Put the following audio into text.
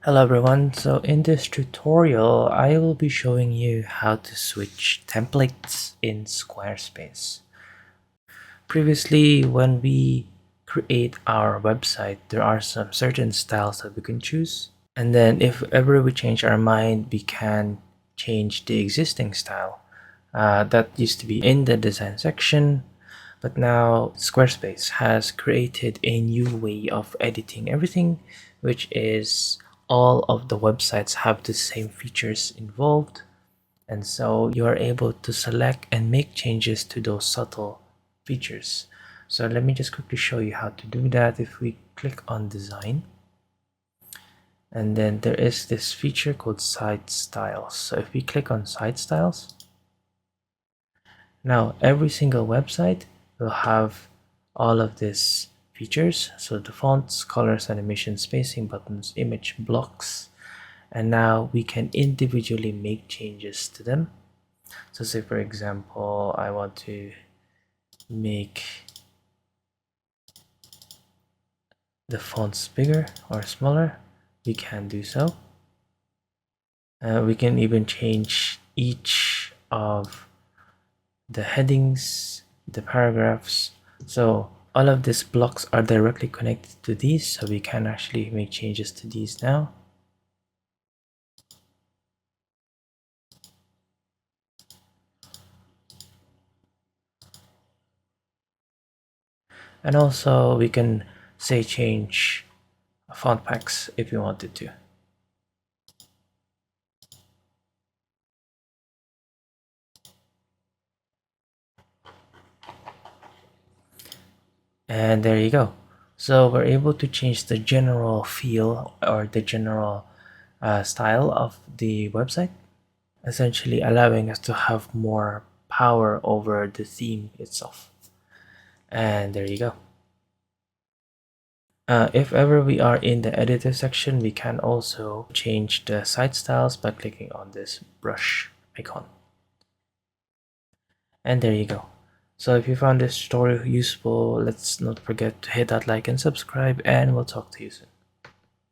Hello everyone, so in this tutorial I will be showing you how to switch templates in Squarespace. Previously, when we create our website, there are some certain styles that we can choose, and then if ever we change our mind, we can change the existing style. That used to be in the design section, but now Squarespace has created a new way of editing everything, which is all of the websites have the same features involved, and so you are able to select and make changes to those subtle features. So let me just quickly show you how to do that. If we click on design, and then there is this feature called site styles. So if we click on site styles, now every single website will have all of these features. So the fonts, colors, animation, spacing, buttons, image, blocks, and now we can individually make changes to them. So say for example, I want to make the fonts bigger or smaller, we can do so. We can even change each of the headings, the paragraphs. So all of these blocks are directly connected to these, so we can actually make changes to these now. And also we can say change font packs if we wanted to. And there you go. So we're able to change the general feel or the general style of the website, essentially allowing us to have more power over the theme itself. And there you go. If ever we are in the editor section, we can also change the site styles by clicking on this brush icon. And there you go. So if you found this tutorial useful, let's not forget to hit that like and subscribe, and we'll talk to you soon.